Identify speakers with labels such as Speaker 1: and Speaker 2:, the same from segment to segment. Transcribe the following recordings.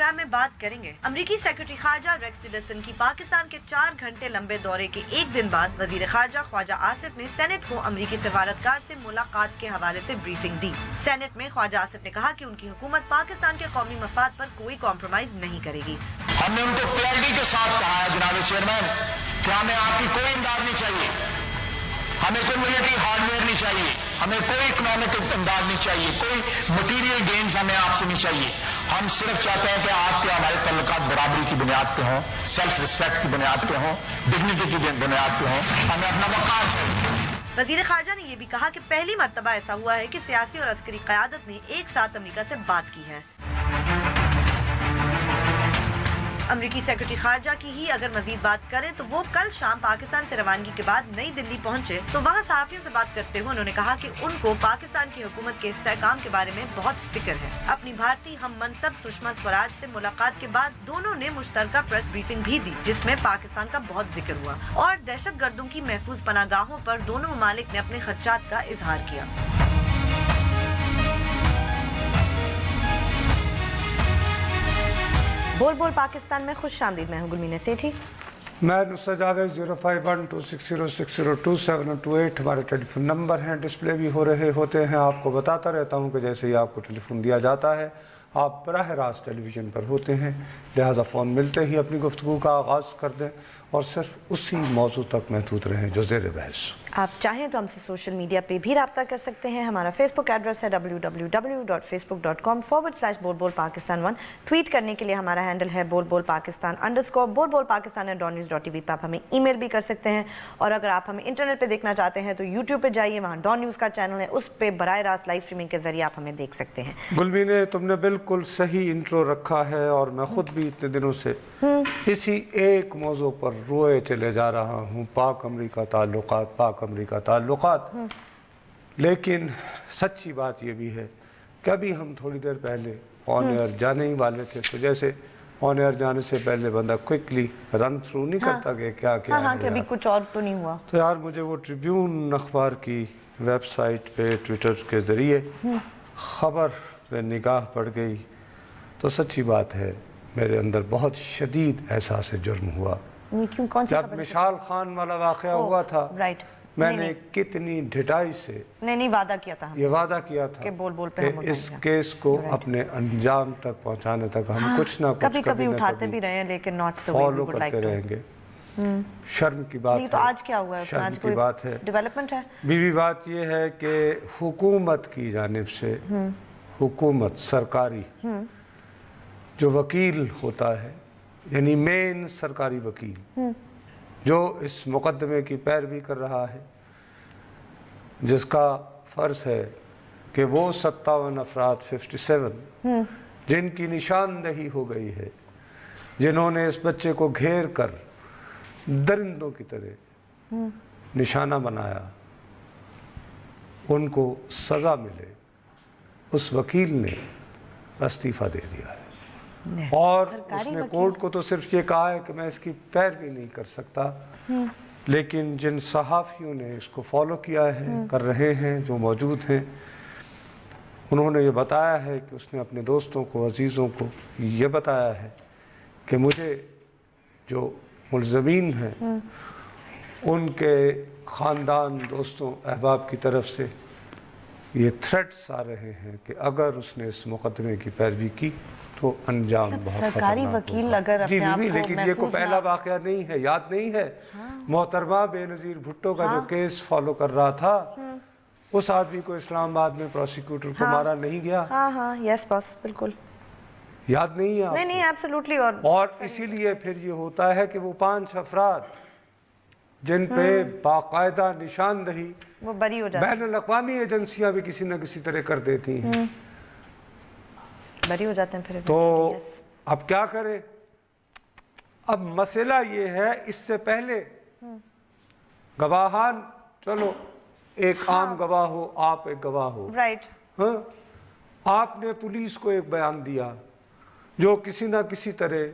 Speaker 1: Programme में बात करेंगे। अमरीकी सेक्रेटरी खारजा रेक्स टिलरसन की पाकिस्तान के 4 घंटे लंबे दौरे के एक दिन बाद वजीर खारजा ख्वाजा आसिफ ने सेनेट को अमरीकी सफारतकार से मुलाकात के हवाले से ब्रीफिंग दी। सेनेट में ख्वाजा आसिफ ने कहा कि उनकी हुकूमत पाकिस्तान के कौमी मफाद पर कोई कॉम्प्रोमाइज नहीं करेगी।
Speaker 2: हमने उनको क्लैरिटी के साथ कहा है जनाब चेयरमैन कि हमें आपकी कोई इमदाद नहीं चाहिए, हमें कोई मिलिट्री हार्डवेयर नहीं चाहिए, हमें कोई इकोनॉमिक इमदाद नहीं चाहिए, कोई मटीरियल गेन्स हमें आपसे नहीं चाहिए। हम सिर्फ चाहते हैं कि आपके हमारे तल्लुकात बराबरी की बुनियाद पे हों, सेल्फ रिस्पेक्ट की बुनियाद पे हों, डिग्निटी की बुनियाद पे हों, हमें अपना वक़ार चाहिए।
Speaker 1: वजीर खारजा ने यह भी कहा कि पहली मर्तबा ऐसा हुआ है कि सियासी और अस्करी क़यादत ने एक साथ अमेरिका से बात की है। अमरीकी सेक्रेटरी खारजा की ही अगर मजीद बात करें तो वो कल शाम पाकिस्तान से रवानगी के बाद नई दिल्ली पहुंचे तो वहां सहाफियों से बात करते हुए उन्होंने कहा कि उनको पाकिस्तान की हुकूमत के इस्तेहकाम के बारे में बहुत फिक्र है। अपनी भारतीय हम मनसब सुषमा स्वराज से मुलाकात के बाद दोनों ने मुश्तरका प्रेस ब्रीफिंग भी दी जिसमें पाकिस्तान का बहुत जिक्र हुआ और दहशत गर्दों की महफूज पनागाहों पर दोनों ममालिक ने अपने खदशात का इजहार किया। बोल बोल पाकिस्तान में खुश आमदीद। मैं हूँ गुलमीना सेठी।
Speaker 3: मैं नुसरत जावेद। 051260602728 हमारे टेलीफोन नंबर हैं, डिस्प्ले भी हो रहे होते हैं। आपको बताता रहता हूँ कि जैसे ही आपको टेलीफोन दिया जाता है आप बराह रास्त टेलीविज़न पर होते हैं, लिहाजा फ़ोन मिलते ही अपनी गुफ्तगू का आगाज़ कर दें और सिर्फ उसी मौजू तक महदूद रहें जो ज़ेर बहस।
Speaker 1: आप चाहें तो हमसे सोशल मीडिया पे भी रब्ता कर सकते हैं। हमारा फेसबुक एड्रेस है www.facebook.com/बोलबोलपाकिस्तान1। ट्वीट करने के लिए हमारा हैंडल है बोलबोलपाकिस्तान _ बोलबोलपाकिस्तान@donnews.tv पर आप हमें ईमेल भी कर सकते हैं। और अगर आप हमें इंटरनेट पे देखना चाहते हैं तो यूट्यूब पे जाइए, वहाँ डॉन न्यूज़ का चैनल है, उस पर बराह रास्त लाइव स्ट्रीमिंग के जरिए आप हमें देख सकते हैं।
Speaker 3: गुलमीने तुमने बिल्कुल सही इंट्रो रखा है और मैं खुद भी इतने दिनों से इसी एक मौजू पर रोए चले जा रहा हूँ, पाक अमरीका ताल्लुकात। लेकिन सच्ची बात ये भी है कि अभी हम थोड़ी देर पहले ऑन एयर जाने ही वाले थे, तो जैसे ऑन एयर जाने से पहले बंदा क्विकली रन थ्रू नहीं करता कि क्या क्या
Speaker 1: हाँ, कि अभी कुछ और तो नहीं हुआ।
Speaker 3: तो यार मुझे वो ट्रिब्यून अखबार की वेबसाइट पे ट्विटर के ज़रिए ख़बर पे निगाह पड़ गई तो सच्ची बात है मेरे अंदर बहुत शदीद एहसास जुर्म हुआ। जब मिशाल खान वाला वाक़या हुआ था, मैंने कितनी ढिठाई से
Speaker 1: वादा किया था,
Speaker 3: ये वादा किया था कि इस केस को अपने अंजाम तक पहुंचाने तक हम कुछ ना कुछ
Speaker 1: कभी उठाते भी रहे लेकिन नॉट
Speaker 3: फॉलो करते रहेंगे। शर्म की बात है।
Speaker 1: तो आज क्या हुआ है?
Speaker 3: शर्म की बात है,
Speaker 1: डेवलपमेंट है।
Speaker 3: बीवी बात ये है कि हुकूमत की जानिब से हुकूमत सरकारी जो वकील होता है यानी मेन सरकारी वकील जो इस मुकदमे की पैरवी कर रहा है, जिसका फ़र्ज़ है कि वो 57 अफराद 57 जिनकी निशानदही हो गई है, जिन्होंने इस बच्चे को घेर कर दरिंदों की तरह निशाना बनाया, उनको सज़ा मिले, उस वकील ने इस्तीफ़ा दे दिया है। और उसने कोर्ट को तो सिर्फ ये कहा है कि मैं इसकी पैरवी नहीं कर सकता, लेकिन जिन सहाफ़ियों ने इसको फॉलो किया है, कर रहे हैं, जो मौजूद हैं, उन्होंने ये बताया है कि उसने अपने दोस्तों को, अजीज़ों को ये बताया है कि मुझे जो मुल्ज़मीन हैं उनके ख़ानदान, दोस्तों, अहबाब की तरफ से ये थ्रेट्स आ रहे हैं कि अगर उसने इस मुकदमे की पैरवी की तो अंजाम बहुत
Speaker 1: सरकारी वकील अगर अपने आप को
Speaker 3: लेकिन ये को पहला वाक़या नहीं है, याद नहीं है मोहतरमा बेनज़ीर भुट्टो का जो केस फॉलो कर रहा था, उस आदमी को इस्लामाबाद में प्रोसिक्यूटर को मारा नहीं गया।
Speaker 1: यस बॉस, बिल्कुल
Speaker 3: याद नहीं है?
Speaker 1: नहीं, एब्सोल्युटली। और
Speaker 3: इसीलिए फिर ये होता है कि वो 5 अफराद जिन पे बाकायदा निशानदही
Speaker 1: वो बरी हो जाती है,
Speaker 3: बैनुल-अक़वामी एजेंसियां भी किसी न किसी तरह कर देती हैं,
Speaker 1: बरी हो जाते हैं फिर।
Speaker 3: तो अब क्या करें? अब मसला ये है, इससे पहले गवाहान, चलो एक आम गवाह हो, आप एक गवाह हो,
Speaker 1: राइट,
Speaker 3: हाँ, आपने पुलिस को एक बयान दिया जो किसी ना किसी तरह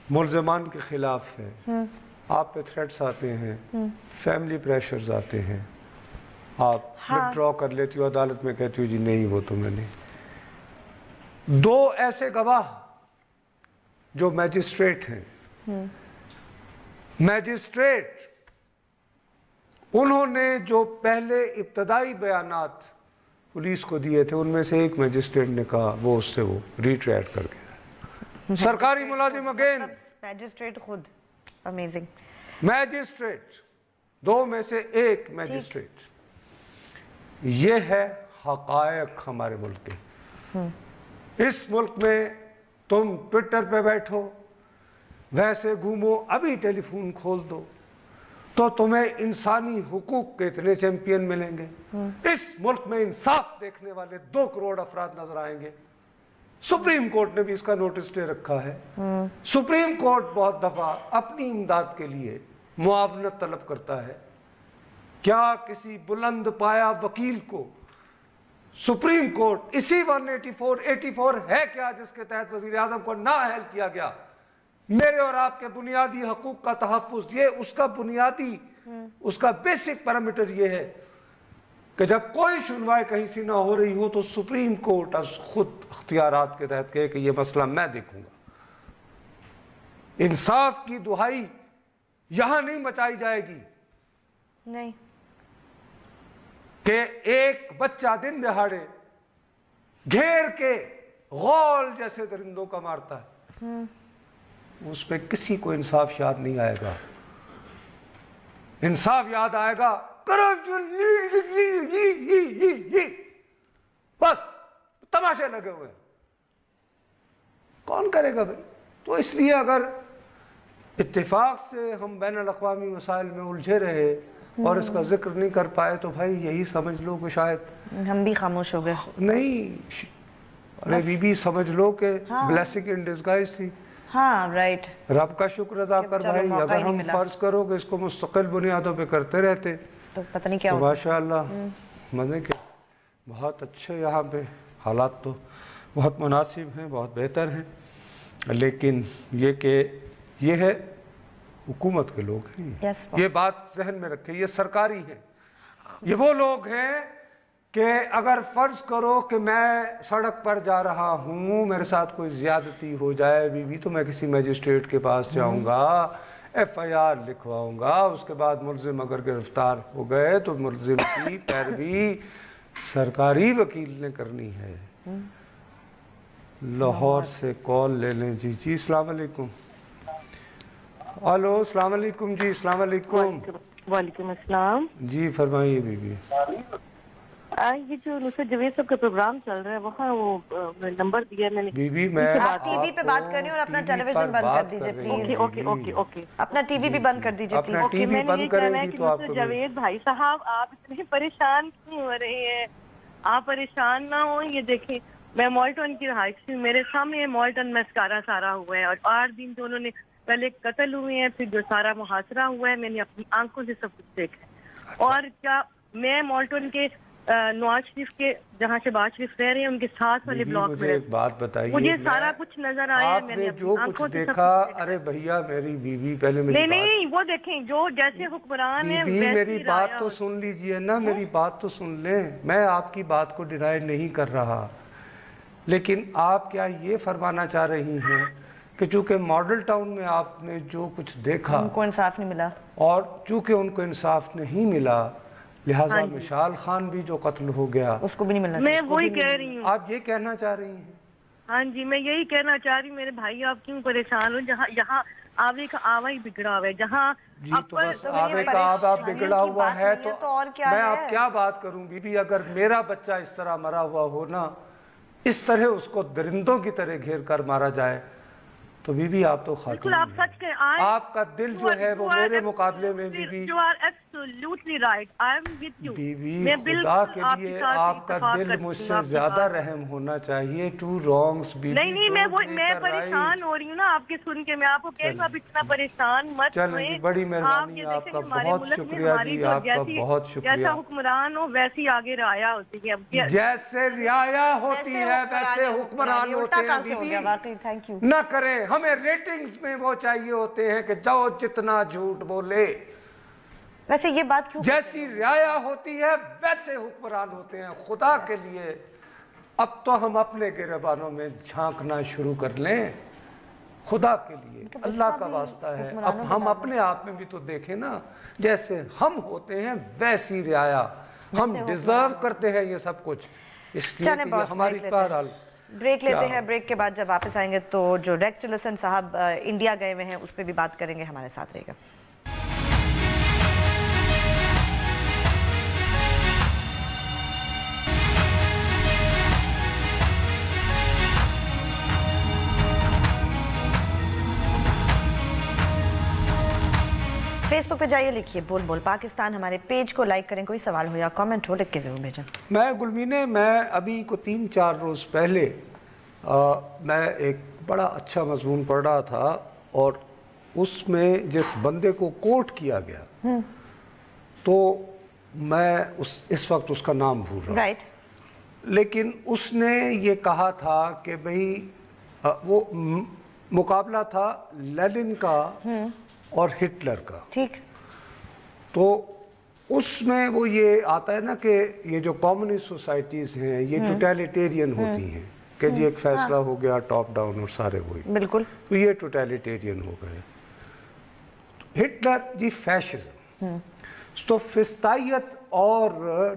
Speaker 3: मुल्ज़मान के खिलाफ है, आप पे थ्रेट्स आते हैं, फैमिली प्रेशर्स आते हैं, आप विथड्रॉ कर लेती हो, अदालत में कहती हो जी नहीं वो तो मैंने। 2 ऐसे गवाह جو मैजिस्ट्रेट हैं, मैजिस्ट्रेट उन्होंने जो पहले इब्तदाई बयानात पुलिस को दिए थे, उनमें से एक मैजिस्ट्रेट ने कहा वो उससे वो रिट्रैक्ट कर गया। सरकारी मुलाजिम अगेन,
Speaker 1: मैजिस्ट्रेट खुद अमेजिंग,
Speaker 3: मैजिस्ट्रेट, दो में से एक मैजिस्ट्रेट। ये है हकायक हमारे मुल्क के। इस मुल्क में तुम ट्विटर पे बैठो, वैसे घूमो, अभी टेलीफोन खोल दो तो तुम्हें इंसानी हुकूक के इतने चैंपियन मिलेंगे। इस मुल्क में इंसाफ देखने वाले 2 करोड़ अफराद नजर आएंगे। सुप्रीम कोर्ट ने भी इसका नोटिस ले रखा है। सुप्रीम कोर्ट बहुत दफा अपनी इमदाद के लिए मुआवनत तलब करता है। क्या किसी बुलंद पाया वकील को सुप्रीम कोर्ट इसी 184 है क्या जिसके तहत वजीर आजम को नाअहल किया गया? मेरे और आपके बुनियादी हकूक का तहफ़्फ़ुज़, ये उसका बुनियादी, उसका बेसिक पैरामीटर ये है कि जब कोई सुनवाई कहीं से ना हो रही हो तो सुप्रीम कोर्ट खुद अख्तियारात के तहत कहे कि ये मसला मैं देखूंगा। इंसाफ की दुहाई यहां नहीं मचाई जाएगी
Speaker 1: नहीं
Speaker 3: कि एक बच्चा दिन दहाड़े घेर के गौल जैसे दरिंदों का मारता है, उस पर किसी को इंसाफ याद नहीं आएगा। इंसाफ याद आएगा बस तमाशे लगे हुए, कौन करेगा भाई? तो इसलिए अगर इत्तेफाक से हम बैनुल अक़वामी मसाइल में उलझे रहे और इसका जिक्र नहीं कर पाए तो भाई यही समझ लो कि शायद
Speaker 1: हम भी खामोश हो गए।
Speaker 3: नहीं, अरे बीबी समझ लो कि ब्लेसिंग इन डिस्गाइज थी।
Speaker 1: हाँ राइट,
Speaker 3: रब का शुक्र अदा कर भाई। अगर हम फर्ज करो कि इसको मुस्तकिल बुनियादों पे करते रहते
Speaker 1: तो पता नहीं क्या
Speaker 3: तो
Speaker 1: होता।
Speaker 3: माशाअल्लाह मजे के बहुत अच्छे यहाँ पे हालात तो बहुत मुनासिब हैं, बहुत बेहतर हैं। लेकिन ये कि ये है हुकूमत के लोग हैं, ये बात जहन में रखें, ये सरकारी हैं। ये वो लोग हैं कि अगर फर्ज करो कि मैं सड़क पर जा रहा हूँ, मेरे साथ कोई ज्यादती हो जाए बीबी, तो मैं किसी मैजिस्ट्रेट के पास जाऊँगा, FIR लिखवाऊँगा। उसके बाद मुलजिम अगर गिरफ्तार हो गए तो मुलजिम की पैरवी सरकारी वकील ने करनी है। लाहौर से कॉल ले लें जी। जी अस्सलाम वालेकुम। हेलो अस्सलाम वालेकुम जी। अस्सलाम वालेकुम।
Speaker 4: वालेकुम अस्सलाम
Speaker 3: जी फरमाइए बीबी।
Speaker 4: ये जो नुसरत जवेद साहब का प्रोग्राम चल रहा है वहाँ वो नंबर दिया मैंने।
Speaker 3: बीबी मैं
Speaker 1: आप टीवी पे बात कर रही हैं और अपना टेलीविजन बंद कर दीजिए प्लीज।
Speaker 4: ओके ओके ओके,
Speaker 1: अपना टीवी भी बंद कर दीजिए प्लीज।
Speaker 3: अपना टीवी बंद करेंगी तो आपको
Speaker 4: जवेद भाई साहब आप इतने परेशान क्यों हो रहे हैं? आप परेशान ना हो। ये देखें मैं मॉल्टन की रहायश हूँ, मेरे सामने मॉल्टन मस्कारा सारा हुआ है और 8 दिन जो उन्होंने पहले कत्ल हुए हैं, फिर जो सारा मुहासरा हुआ है, मैंने अपनी आंखों से सब कुछ देखा है। और क्या मैं मॉल्टन के नवाज शरीफ के जहाँ शहबाज शरीफ रह रहे हैं उनके साथ वाले ब्लॉक में,
Speaker 3: एक बात बताइए,
Speaker 4: मुझे सारा कुछ नजर आया।
Speaker 3: आपने जो कुछ देखा, अरे भैया मेरी बीवी पहले मेरी
Speaker 4: नहीं वो देखें जो जैसे हुक्मरान है
Speaker 3: बीवी मेरी बात तो सुन लीजिए ना, मेरी बात तो सुन लें। मैं आपकी बात को डिनाई नहीं कर रहा, लेकिन आप क्या ये फरमाना चाह रही हैं कि चूंकि मॉडल टाउन में आपने जो कुछ देखा
Speaker 1: उनको इंसाफ नहीं मिला
Speaker 3: और चूंकि उनको इंसाफ नहीं मिला, लिहाजा मिशाल खान भी जो कत्ल हो गया
Speaker 1: उसको भी नहीं मिलना।
Speaker 4: मैं वही कह रही हूँ।
Speaker 3: आप ये कहना चाह रही हैं?
Speaker 4: हाँ जी मैं यही कहना चाह रही हूँ। मेरे भाई आप क्यों परेशान हो? जहाँ यहाँ आवे का आवा ही बिगड़ा हुआ है, जहाँ
Speaker 3: जी तो बस आवे का आवा बिगड़ा हुआ है तो
Speaker 1: और क्या
Speaker 3: मैं
Speaker 1: है?
Speaker 3: आप क्या बात करूं बीबी? अगर मेरा बच्चा इस तरह मरा हुआ हो ना, इस तरह उसको दरिंदों की तरह घेर कर मारा जाए तो बीबी आप तो खातून
Speaker 4: आप सच के
Speaker 3: आपका दिल जो है वो मेरे मुकाबले में बीबी
Speaker 4: absolutely right, I am with you.
Speaker 3: बीबी खुदा के लिए आपका दिल मुझसे ज्यादा रहम होना चाहिए। टू रॉन्ग्स बीबी
Speaker 4: नहीं मैं परेशान हो रही हूँ ना आपके सुन के। मैं आपको कह रही हूँ आप इतना परेशान मत
Speaker 3: चलें। बड़ी मेहरबानी, आपका बहुत शुक्रिया जी, आपका बहुत शुक्रिया।
Speaker 4: जैसा हुक्मरान हो वैसी आगे रियाया होती है,
Speaker 3: जैसे रियाया होती है वैसे हुक्मरान होते हैं बीबी।
Speaker 1: Thank you.
Speaker 3: न करें, हमें रेटिंग्स में वो चाहिए होते हैं कि जाओ जितना झूठ बोले।
Speaker 1: वैसे ये बात क्यों?
Speaker 3: जैसी रियाया होती है वैसे हुक्मरान होते हैं। खुदा के लिए अब तो हम अपने गिरबानों में झांकना शुरू कर लें। خدا کے لیے اللہ کا واسطہ ہے اب ہم اپنے آپ میں بھی تو دیکھیں نا، جیسے ہم ہوتے ہیں ویسی رعایا، ہم ڈیزرو کرتے ہیں یہ سب کچھ، اس لیے ہماری بہرحال
Speaker 1: بریک لیتے ہیں. بریک کے بعد جب واپس آئیں گے تو جو ریکس ٹلرسن صاحب انڈیا گئے ہوئے ہیں اس پہ بھی بات کریں گے. ہمارے ساتھ رہے گا. فیس بک پہ جائیے، لکھیے بول بول پاکستان، ہمارے پیج کو لائک کریں. کوئی سوال ہو یا کامنٹ ہو لکھ کے ضرور بھیجیں.
Speaker 3: میں گلمینے میں ابھی کو 3-4 روز پہلے میں ایک بڑا اچھا مضمون پڑھ رہا تھا اور اس میں جس بندے کو کوٹ کیا گیا تو میں اس وقت اس کا نام بھول رہا ہوں، لیکن اس نے یہ کہا تھا کہ بھئی وہ مقابلہ تھا لینن کا اور ہٹلر کا.
Speaker 1: ٹھیک.
Speaker 3: تو اس میں وہ یہ آتا ہے نا کہ یہ جو کمیونسٹ سوسائٹیز ہیں یہ ٹوٹیلیٹیرین ہوتی ہیں کہ جی ایک فیصلہ ہو گیا ٹاپ ڈاؤن اور سارے وہی. بالکل. تو یہ ٹوٹیلیٹیرین ہو گئے. ہٹلر جی فیشزم. تو فسطائیت اور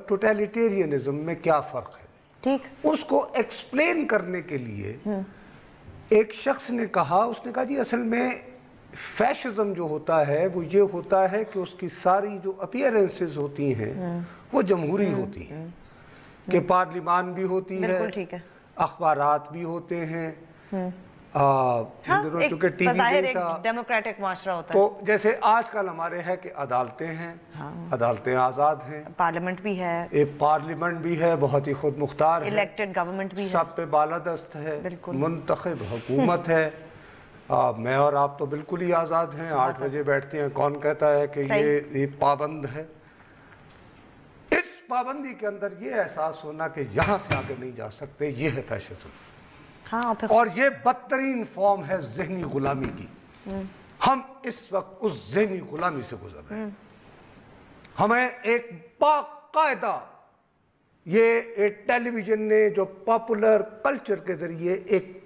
Speaker 3: ٹوٹیلیٹیرینزم میں کیا فرق ہے؟ ٹھیک. اس کو ایکسپلین کرنے کے لیے ایک شخص نے کہا، اس نے کہا جی اصل میں فیشزم جو ہوتا ہے وہ یہ ہوتا ہے کہ اس کی ساری جو اپیرنسز ہوتی ہیں وہ جمہوری ہوتی ہیں، کہ پارلیمان بھی ہوتی ہے، اخبارات بھی ہوتے ہیں، چونکہ ٹی وی نہیں تھا،
Speaker 1: ڈیموکریٹک معاشرہ ہوتا ہے.
Speaker 3: تو جیسے آج کل ہمارے ہے کہ عدالتیں ہیں، عدالتیں آزاد ہیں،
Speaker 1: پارلیمنٹ بھی ہے،
Speaker 3: ایک پارلیمنٹ بھی ہے بہت ہی خود مختار ہے،
Speaker 1: الیکٹڈ گورنمنٹ بھی ہے،
Speaker 3: سب پہ بالادست ہے، منتخب حکومت ہے. میں اور آپ تو بالکل ہی آزاد ہیں، 8 بجے بیٹھتے ہیں. کون کہتا ہے کہ یہ پابند ہے؟ اس پابندی کے اندر یہ احساس ہونا کہ یہاں سے آگے نہیں جا سکتے، یہ ہے فیشزم. اور یہ بدترین فارم ہے ذہنی غلامی کی. ہم اس وقت اس ذہنی غلامی سے گزر رہے ہیں. ہمیں ایک باقاعدہ یہ ٹیلی ویژن نے جو پاپولر کلچر کے ذریعے ایک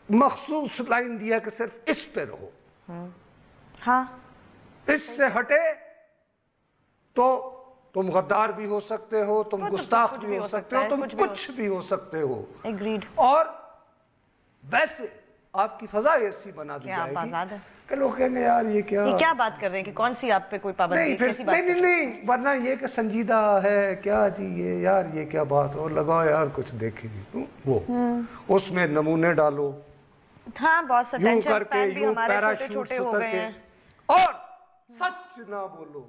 Speaker 3: مخصوص لائن دیا کہ صرف اس پہ رہو، ہاں اس سے ہٹے تو تم غدار بھی ہو سکتے ہو، تم گستاخ بھی ہو سکتے ہو، تم کچھ بھی ہو سکتے ہو. اور ویسے آپ کی فضا ایسی بنا دی جائے گی کہ لوگ کہیں گے یار یہ
Speaker 1: کیا بات کر رہے ہیں کہ کون سی آپ پہ کوئی پابندی
Speaker 3: نہیں، ورنہ یہ کہ سنجیدہ ہے کیا جی یہ یار یہ کیا بات ہو، لگاؤ یار کچھ دیکھیں گے وہ اس میں نمونے ڈالو.
Speaker 1: ہاں بہت سے ٹینشن سپین بھی ہمارے چھوٹے چھوٹے ہو گئے ہیں.
Speaker 3: اور سچ نہ بولو.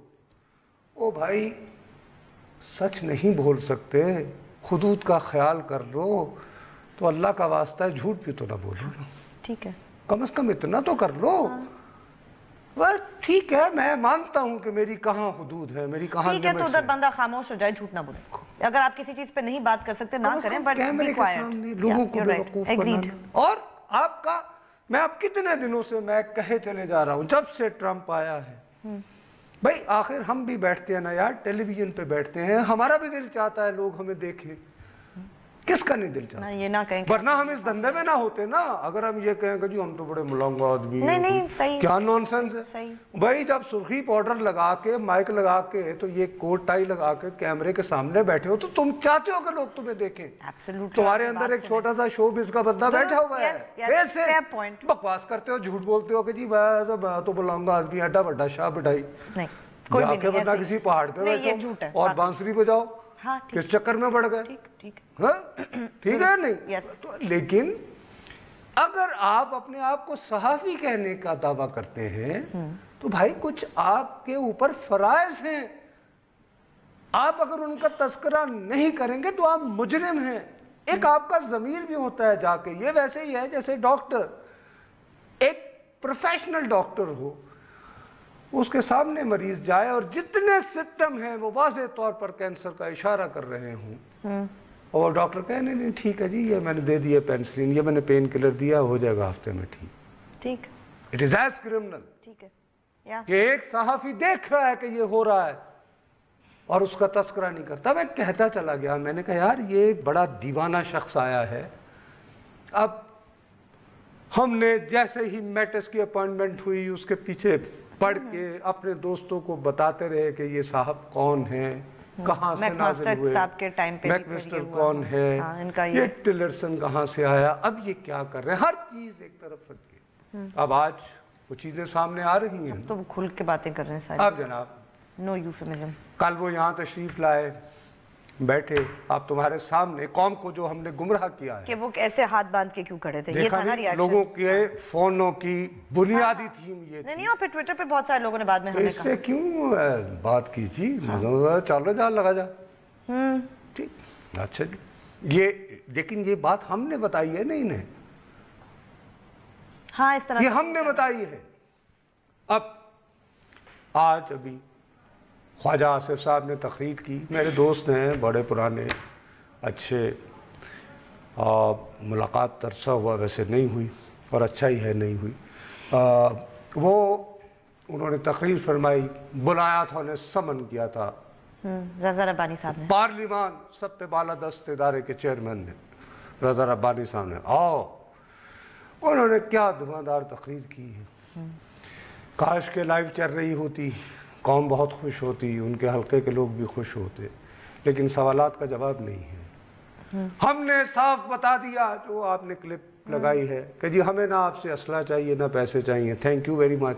Speaker 3: او بھائی سچ نہیں بول سکتے، حدود کا خیال کر لو تو اللہ کا واسطہ ہے جھوٹ بھی تو نہ بولو.
Speaker 1: ٹھیک ہے،
Speaker 3: کم از کم اتنا تو کر لو. ٹھیک ہے میں مانتا ہوں کہ میری کہاں حدود ہے، میری کہاں
Speaker 1: ٹھیک ہے، تو ادھر بندہ خاموش ہو جائے، جھوٹ نہ بولے. اگر آپ کسی چیز پہ نہیں بات کر سکتے نہ کریں، بٹ
Speaker 3: کیمرے کے سامنے لوگوں کو بیوقوف بنانا. اور آپ کا میں اب کتنے دنوں سے میں کہے چلے جا رہا ہوں جب سے ٹرمپ آیا ہے، بھائی آخر ہم بھی بیٹھتے ہیں نا یار، ٹیلی ویژن پہ بیٹھتے ہیں، ہمارا بھی دل چاہتا ہے لوگ ہمیں دیکھیں. کس کا نہیں دل چاہتا؟
Speaker 1: یہ نہ کہیں،
Speaker 3: ورنہ ہم اس دھندے میں نہ ہوتے نا. اگر ہم یہ کہیں کہ جی ہم تو بڑے ملنگ آدمی ہیں،
Speaker 1: نہیں صحیح،
Speaker 3: کیا نونسنس ہے بھائی. جب سرخی پاؤڈر لگا کے مائک لگا کے تو یہ کوٹ ٹائی لگا کے کیمرے کے سامنے بیٹھے ہو تو تم چاہتے ہو کہ لوگ تمہیں دیکھیں. تمہارے اندر ایک چھوٹا سا شو بز کا بندہ بیٹھا ہوا ہے، ایسے بکواس کرتے ہو، جھوٹ بولتے ہو کہ جی میں تو ملنگ آدمی، ایڈا بڑا شاہ بٹھائی. جا کے بندہ کسی پہاڑ پہ بیٹھو اور بانسری بجاؤ، کس چکر میں بڑھ گئے. ٹھیک ہے نہیں. لیکن اگر آپ اپنے آپ کو صحافی کہنے کا دعویٰ کرتے ہیں تو بھائی کچھ آپ کے اوپر فرائض ہیں. آپ اگر ان کا تذکرہ نہیں کریں گے تو آپ مجرم ہیں. ایک آپ کا ضمیر بھی ہوتا ہے جا کے. یہ ویسے ہی ہے جیسے ڈاکٹر، ایک پروفیشنل ڈاکٹر ہو، اس کے سامنے مریض جائے اور جتنے سمپٹم ہیں وہ واضح طور پر کینسر کا اشارہ کر رہے ہوں اور ڈاکٹر کہے نہیں ٹھیک ہے جی یہ میں نے دے دیا پینسلین، یہ میں نے پین کلر دیا، ہو جائے گا ہفتے میں ٹھیک. It is as criminal. ٹھیک ہے کہ ایک صحافی دیکھ رہا ہے کہ یہ ہو رہا ہے اور اس کا تذکرہ نہیں کرتا. میں کہتا چلا گیا، میں نے کہا یار یہ بڑا دیوانہ شخص آیا ہے. اب हमने जैसे ही मैटिस की अपॉइंटमेंट हुई उसके पीछे पढ़ के अपने दोस्तों को बताते रहे कि ये साहब कौन हैं, कहाँ से नाज़िल हुए, मैकमास्टर कौन है, ये टिलरसन कहाँ से आया, अब ये क्या कर रहे हैं, हर चीज एक तरफ रख के। अब आज वो चीजें सामने आ रही हैं,
Speaker 1: तो खुल के बातें कर रहे हैं सारी।
Speaker 3: अब जनाब
Speaker 1: नो यूफेमिज्म।
Speaker 3: कल वो यहाँ तशरीफ लाए, बैठे, आप तुम्हारे सामने कौम को जो हमने गुमराह किया है
Speaker 1: कि वो कैसे हाथ बांध के क्यों खड़े थे, ये था ना रिएक्शन।
Speaker 3: लोगों के फोनों की बुनियादी थीम ये
Speaker 1: नहीं, और फिर ट्विटर पे बहुत सारे लोगों ने बाद में हमें
Speaker 3: इससे क्यों बात की थी, चलो जा लगा जा, ठीक, अच्छा जी। ये लेकिन ये बात हमने बताई है ना इन्हें,
Speaker 1: हाँ इस तरह
Speaker 3: ये हमने बताई है। अब आज अभी ख्वाजा आसिफ साहब ने तकरीर की, मेरे दोस्त हैं बड़े पुराने अच्छे, मुलाकात तरसा हुआ वैसे नहीं हुई और अच्छा ही है नहीं हुई। वो उन्होंने तकरीर फरमाई, बुलाया था, उन्हें समन किया था
Speaker 1: रज़ा रब्बानी साहब ने,
Speaker 3: पार्लिमान सबसे बाला दस्त इदारे के चेयरमैन ने, रज़ा रब्बानी साहब ने, आओ, उन्होंने क्या धुआंधार तकरीर की है। काश के लाइव चल रही होती, कौम बहुत खुश होती, उनके हल्के के लोग भी खुश होते, लेकिन सवालात का जवाब नहीं है। हमने साफ बता दिया, जो आपने क्लिप लगाई है कि जी हमें ना आपसे असला चाहिए ना पैसे चाहिए, thank you very much,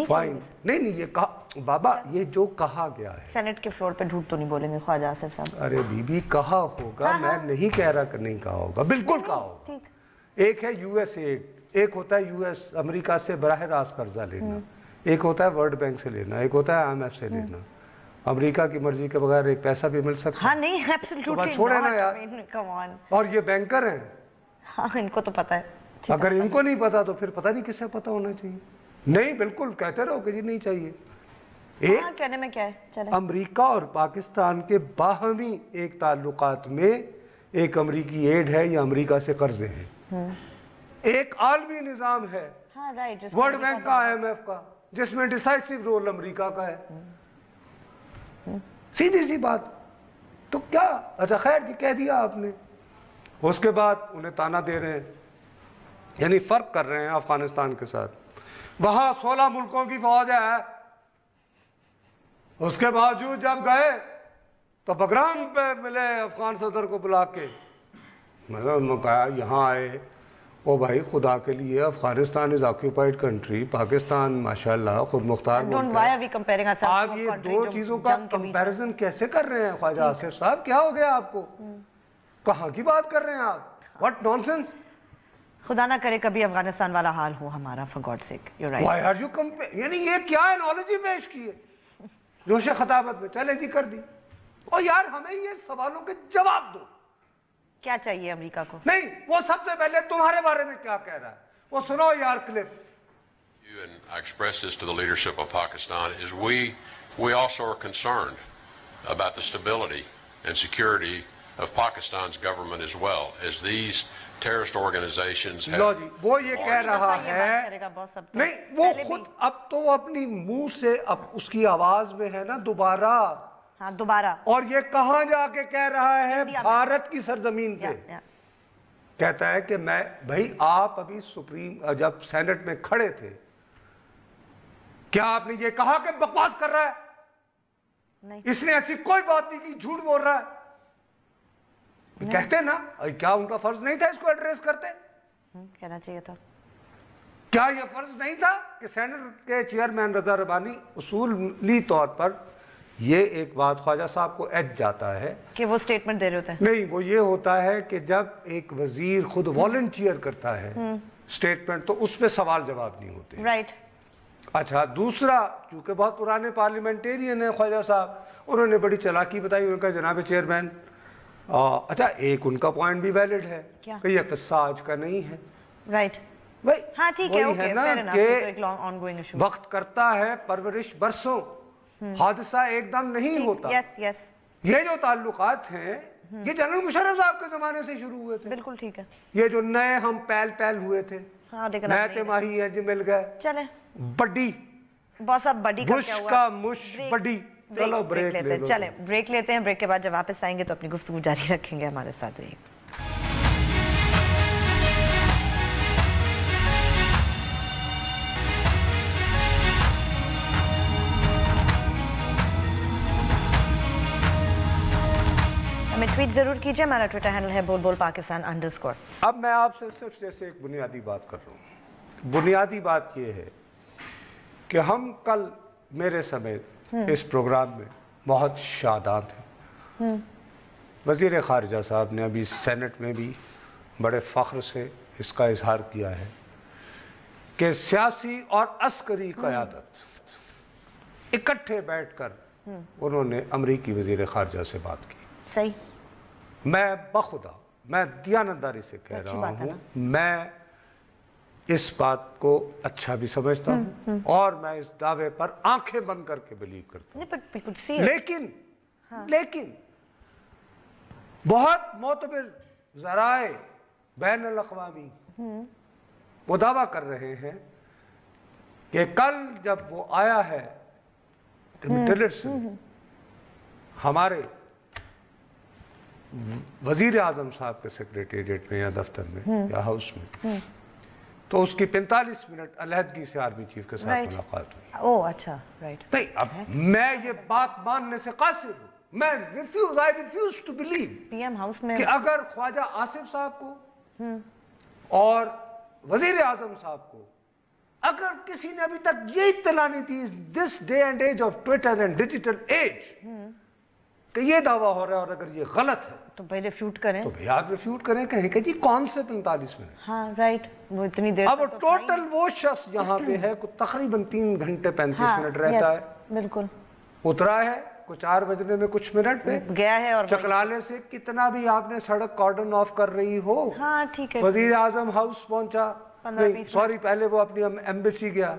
Speaker 3: fine. नहीं ये कहा बाबा, ये जो कहा गया है
Speaker 1: सेनेट के फ्लोर पे झूठ तो नहीं बोलेंगे ख्वाजा आसिफ साहब।
Speaker 3: अरे बीबी कहा होगा, मैं नहीं कह रहा कि नहीं कहा होगा, बिल्कुल कहा होगा। एक है यूएस एड, एक होता है यूएस अमेरिका से बराह रास्त कर्जा लेना, एक होता है वर्ल्ड बैंक से लेना, एक होता है IMF से लेना। अमेरिका की मर्जी के बगैर एक पैसा भी मिल सकता है?
Speaker 1: हाँ नहीं, एब्सोल्युटली
Speaker 3: छोड़े ना यार,
Speaker 1: कम ऑन।
Speaker 3: और ये बैंकर हैं,
Speaker 1: हाँ इनको तो पता है।
Speaker 3: अगर इनको नहीं पता तो फिर पता नहीं किसे पता होना चाहिए। नहीं बिल्कुल कहते रहो कि जी नहीं चाहिए।
Speaker 1: हाँ, कहने में क्या है, चले।
Speaker 3: अमेरिका और पाकिस्तान के बाहमी एक ताल्लुकात में एक अमेरिकी एड है या अमेरिका से कर्जे हैं, एक आलमी निजाम है,
Speaker 1: हाँ, राइट,
Speaker 3: वर्ल्ड बैंक का, IMF का, जिसमें डिसाइसिव रोल अमेरिका का है। सीधी सी बात। तो क्या, अच्छा खैर जी कह दिया आपने, उसके बाद उन्हें ताना दे रहे हैं, यानी फर्क कर रहे हैं अफगानिस्तान के साथ। वहां 16 मुल्कों की फौज है, उसके बावजूद जब गए तो बगराम पे मिले अफगान सदर को बुला के, मैंने कहा यहाँ आए, ओ भाई खुदा के लिए, Afghanistan is occupied country, Pakistan माशाल्लाह खुद मुख्तार मुल्क है। आप ये दो चीजों का कंपैरिजन कैसे कर रहे हैं ख्वाजा आसिफ साहब, क्या हो गया आपको, कहाँ की बात कर रहे हैं आप, व्हाट नॉनसेंस।
Speaker 1: खुदा ना करे कभी अफगानिस्तान वाला हाल हो हमारा, for God sake, you are right.
Speaker 3: Why are you compare, यानी ये क्या एनालॉजी पेश की है जोश खताबत में, चले जी कर दी। और यार हमें ये सवालों के जवाब दो,
Speaker 1: क्या चाहिए अमेरिका को?
Speaker 3: नहीं, वो सबसे पहले तुम्हारे बारे में क्या कह रहा है वो सुनो यार clip.
Speaker 5: And I express this to the leadership of Pakistan, is we also are concerned about the stability and security of Pakistan's government as well, as these terrorist organizations have।
Speaker 3: लो जी, वो ये कह रहा है, नहीं वो खुद अब तो अपनी मुंह से अब उसकी आवाज में है ना दोबारा,
Speaker 1: हाँ दोबारा,
Speaker 3: और ये कहां जाके कह रहा है, भारत की सरजमीन पे कहता है कि मैं, भाई आप अभी सुप्रीम जब सेनेट में खड़े थे, क्या आपने ये कहा कि बकवास कर रहा है?
Speaker 1: नहीं,
Speaker 3: इसने ऐसी कोई बात नहीं की, झूठ बोल रहा है। कहते ना, क्या उनका फर्ज नहीं था इसको एड्रेस करते?
Speaker 1: कहना चाहिए था।
Speaker 3: क्या यह फर्ज नहीं था कि सेनेट के चेयरमैन रजा रब्बानी उसूली तौर पर, ये एक बात ख्वाजा साहब को एज जाता है
Speaker 1: कि वो स्टेटमेंट दे रहे होते हैं? नहीं,
Speaker 3: वो ये होता है कि जब एक वजीर खुद वॉलंटियर करता है स्टेटमेंट, तो उस पर सवाल जवाब नहीं होते।
Speaker 1: राइट।
Speaker 3: अच्छा, दूसरा, चूंकि बहुत पुराने पार्लियामेंटेरियन है ख्वाजा साहब, उन्होंने बड़ी चालाकी बताई, उनका जनाब चेयरमैन, अच्छा एक उनका पॉइंट भी वैलिड है कि यह किस्सा आज का नहीं है।
Speaker 1: राइट
Speaker 3: भाई,
Speaker 1: हाँ ठीक है,
Speaker 3: है ना कि वक्त करता है परवरिश बरसों, हादसा एकदम नहीं होता।
Speaker 1: Yes yes.
Speaker 3: ये जो ताल्लुकात हैं ये जनरल मुशर्रफ साहब के जमाने से शुरू हुए थे।
Speaker 1: बिल्कुल ठीक है। ये
Speaker 3: जो नए हम पहल हुए थे, नए तिमाही है जो मिल गए, चले बड़ी बॉस, अब बड़ी का क्या हुआ, का मुश बड़ी। चलो ब्रेक लेते हैं,
Speaker 1: चले ब्रेक लेते हैं, ब्रेक के बाद जब वापस आएंगे तो अपनी गुफ्तगू जारी रखेंगे, हमारे साथ रहिए। हमें ट्वीट ज़रूर कीजिए, हमारा ट्विटर हैंडल है @bolbolpakistan_।
Speaker 3: अब मैं आपसे सिर्फ जैसे एक बुनियादी बात कर रहा हूँ। बुनियादी बात ये है कि हम कल मेरे समेत इस प्रोग्राम में बहुत शादान थे। वज़ीर ख़ारिजा साहब ने अभी सेनेट में भी बड़े फ़ख्र से इसका इजहार किया है कि सियासी और अस्करी क़यादत इकट्ठे बैठकर उन्होंने अमरीकी वज़ीर ख़ारिजा से बात की।
Speaker 1: सही।
Speaker 3: मैं बखुदा, मैं दियानतदारी से कह रहा हूँ, मैं इस बात को अच्छा भी समझता हूँ और मैं इस दावे पर आंखें बंद करके बिलीव करता हूँ। लेकिन बहुत मोतबर ज़राए बैनुल अक़वामी वो दावा कर रहे हैं कि कल जब वो आया है टिलर्स हमारे वज़ीर आज़म साहब के सेक्रेटेरिएट में या दफ्तर में या हाउस में, तो उसकी 45 मिनट अलहदगी से आर्मी चीफ के साथ मुलाकात हुई।
Speaker 1: ओह अच्छा, राइट।
Speaker 3: नहीं, अब मैं ये बात मानने से कासिर हूँ, मैं I refuse to believe
Speaker 1: PM house में
Speaker 3: कि अगर ख्वाजा आसिफ साहब को और वजीर आजम साहब को अगर किसी ने अभी तक ये इत्तला नहीं थी, this day and age of Twitter and digital age, कि ये दावा हो रहा है और अगर ये गलत है
Speaker 1: तो भाई रिफ्यूट करें,
Speaker 3: तो भैया आप रिफ्यूट करें, कहें कि जी कौन से 45 मिनट।
Speaker 1: हाँ राइट, वो इतनी देर।
Speaker 3: अब टोटल वो शख्स यहाँ पे है तकरीबन 3 घंटे 35 मिनट रहता है,
Speaker 1: बिल्कुल
Speaker 3: उतरा है को 4 बजने में कुछ मिनट पे
Speaker 1: गया है, और
Speaker 3: चकलाले से कितना भी आपने सड़क कॉर्डन ऑफ कर रही हो,
Speaker 1: हाँ ठीक है,
Speaker 3: वजीर आजम हाउस पहुंचा, सॉरी पहले वो अपनी एम्बेसी गया,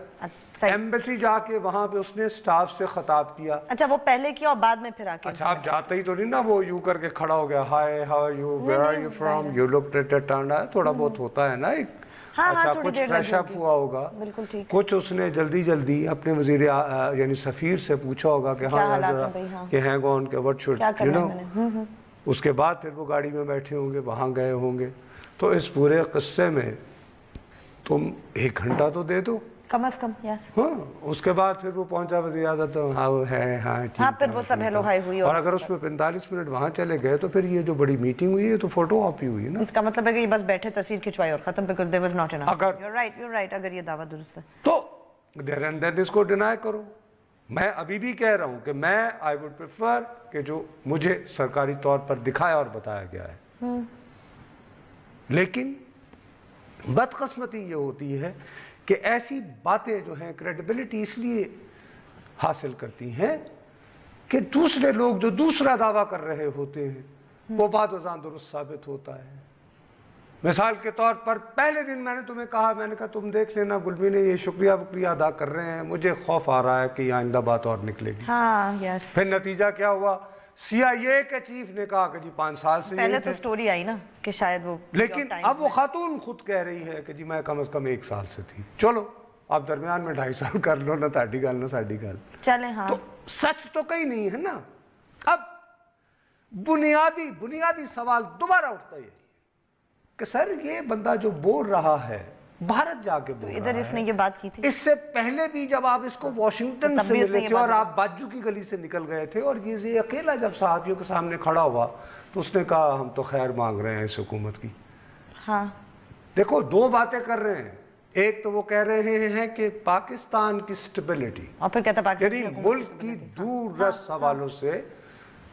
Speaker 3: एम्बेसी जाके वहां पे उसने स्टाफ से खिताब किया।
Speaker 1: अच्छा वो पहले किया और बाद में फिर आके।
Speaker 3: अच्छा आप जाते ही तो नहीं ना वो यूं करके खड़ा हो गया, hi how are you, where are you from, you look turned, थोड़ा बहुत होता है ना एक।
Speaker 1: हाँ,
Speaker 3: अच्छा कुछ फ्रेश अप हुआ होगा,
Speaker 1: बिल्कुल ठीक।
Speaker 3: कुछ उसने जल्दी अपने वजीर यानी सफीर से पूछा होगा कि हाँ यार कि हैं कौन के व्हाट शुड यू नो। उसके बाद फिर वो गाड़ी में बैठे होंगे, वहां गए होंगे। तो इस पूरे किस्से में तुम 1 घंटा तो दे दो
Speaker 1: कम से कम। यस।
Speaker 3: हाँ, उसके बाद फिर वो पहुंचा वज़ीर आज़म, तो हाँ है हाँ ठीक।
Speaker 1: हाँ फिर वो सब हेलो हाय हुई,
Speaker 3: और अगर उसमें 45 मिनट वहाँ चले गए तो फिर ये जो बड़ी मीटिंग हुई है तो फोटो ऑपी हुई ना।
Speaker 1: इसका मतलब है कि बस बैठे तस्वीर खिंचवाई और खत्म, because there was not enough.
Speaker 3: अगर
Speaker 1: यू आर राइट, अगर ये दावा दुरुस्त है
Speaker 3: तो देन इसको डिनाई करो। मैं अभी भी कह रहा हूँ कि मैं आई वुड प्रेफर कि जो मुझे सरकारी तौर पर दिखाया और बताया गया है, लेकिन बदकिस्मती ये होती है कि ऐसी बातें जो हैं क्रेडिबिलिटी इसलिए हासिल करती हैं कि दूसरे लोग जो दूसरा दावा कर रहे होते हैं वो बात वज़ान दुरुस्त साबित होता है। मिसाल के तौर पर पहले दिन मैंने तुम्हें कहा, मैंने कहा तुम देख लेना गुलमी ने ये शुक्रिया वुक्रिया अदा कर रहे हैं, मुझे खौफ आ रहा है कि आइंदा बात और निकलेगी।
Speaker 1: हाँ, यस।
Speaker 3: फिर नतीजा क्या हुआ, CIA के चीफ ने कहा कि जी 5 साल से
Speaker 1: पहले तो स्टोरी आई ना कि शायद वो,
Speaker 3: लेकिन अब वो खातून खुद कह रही है कि जी मैं कम से कम 1 साल से थी। चलो आप दरमियान में 2.5 साल कर लो, ना ताड़ी गाल ना साड़ी गाल
Speaker 1: चले। हाँ
Speaker 3: तो सच तो कहीं नहीं है ना। अब बुनियादी सवाल दोबारा उठता है कि सर ये बंदा जो बोल रहा है भारत जाके बोल रहा है,
Speaker 1: इधर इसने ये बात की थी।
Speaker 3: इससे पहले भी जब आप इसको वॉशिंगटन से मिले थे और आप बाजू की गली से निकल गए थे और ये अकेला जब सहाफियों के सामने खड़ा हुआ तो उसने कहा हम तो खैर मांग रहे हैं इस हुकूमत की।
Speaker 1: हाँ
Speaker 3: देखो 2 बातें कर रहे हैं, एक तो वो कह रहे हैं कि पाकिस्तान की स्टेबिलिटी,
Speaker 1: और फिर कहता पाकिस्तान
Speaker 3: यानी मुल्क की दूरदराज सवालों से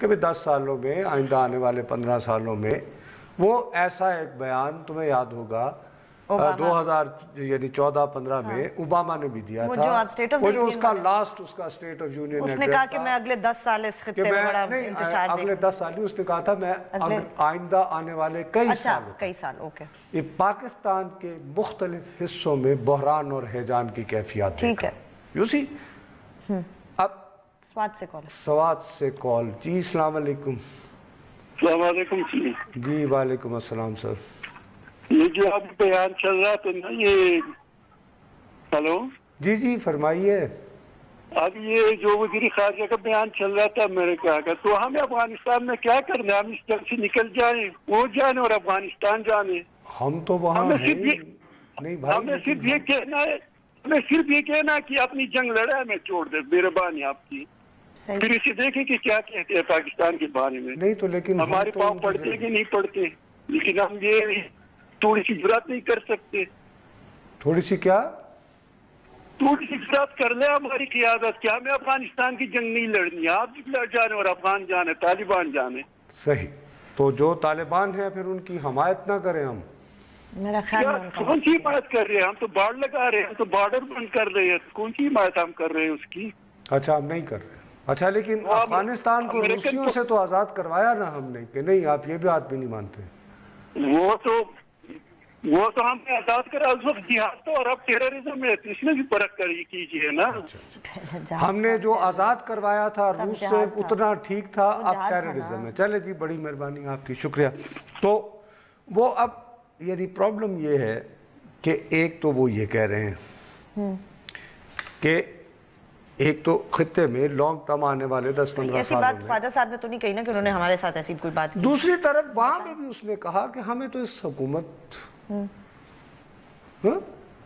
Speaker 3: कि भाई 10 सालों में, आइंदा आने वाले 15 सालों में, वो ऐसा एक बयान तुम्हें याद होगा 2014-15 में ओबामा ने भी दिया था, वो जो उसका लास्ट उसका स्टेट ऑफ यूनियन
Speaker 1: उसने कहा कि मैं अगले 10 साल इस खित्ते में बड़ा इंतजार
Speaker 3: अगले 10 साल ही उसने कहा था मैं आइंदा आने वाले कई
Speaker 1: साल ओके
Speaker 3: ये पाकिस्तान के मुख्तलिफ हिस्सों में बहरान और हैजान की कैफियत
Speaker 1: ठीक है।
Speaker 3: यू सी अब स्वात से कॉल जी। अस्सलाम वालेकुम। जी वालेकुम अस्सलाम सर।
Speaker 6: ये जो अब बयान चल रहा था ना, ये हेलो जी
Speaker 3: फरमाइए।
Speaker 6: अब ये जो वज़ीर ख़ारिजा का बयान चल रहा था अमेरिका का, तो हमें अफगानिस्तान में क्या करना है? हम इस जंग से निकल जाए, वो जाने और अफगानिस्तान जाने।
Speaker 3: हम तो वहाँ
Speaker 6: नहीं भाई, हमें सिर्फ ये कहना है कि अपनी जंग लड़ा में छोड़ दे, मेहरबानी आपकी। پھر اسے دیکھیں کہ کیا کہتے ہیں پاکستان کے بارے میں.
Speaker 3: نہیں تو لیکن
Speaker 6: ہمارے پاؤں پڑتے کہ نہیں پڑتے, لیکن ہم یہ تھوڑی سی جرات نہیں کر سکتے.
Speaker 3: تھوڑی سی کیا؟
Speaker 6: تھوڑی سی جرات کر لیں ہماری قیادت. کیا ہمیں افغانستان کی جنگ نہیں لڑنی, آپ بھی لڑ جانے اور افغان جانے, طالبان جانے.
Speaker 3: صحیح. تو جو طالبان ہیں پھر ان کی حمایت نہ کریں ہم.
Speaker 1: میرا خیال
Speaker 6: کون سی حمایت کر رہے ہیں ہم؟ تو باڑ لگا رہے ہیں, ہم تو بارڈر بند کر رہے ہیں. کون سی حمایت ہم کر رہے ہیں اس کی؟
Speaker 3: اچھا ہم نہیں کر رہے. اچھا لیکن افغانستان کو روسیوں سے تو آزاد کروایا نا ہم نے, کہ نہیں آپ یہ بھی بات بھی نہیں مانتے؟
Speaker 6: وہ تو ہم نے آزاد کرا اس وقت جہاد تو, اور اب ٹیررزم ہے, اس میں بھی فرق کیجیے نا.
Speaker 3: ہم نے جو آزاد کروایا تھا روس سے اتنا ٹھیک تھا, اب ٹیررزم ہے. چلے جی بڑی مہربانی آپ کی, شکریہ. تو وہ اب یعنی پرابلم یہ ہے کہ ایک تو وہ یہ کہہ رہے ہیں کہ ایک تو خطے میں لانگ ٹرم آنے والے 10-15 سالوں میں,
Speaker 1: ایسی بات خواجہ صاحب نے تو نہیں کہی نا کہ انہوں نے ہمارے ساتھ ایسی کوئی بات کی.
Speaker 3: دوسری طرف وہاں میں بھی اس نے کہا کہ ہمیں تو اس حکومت,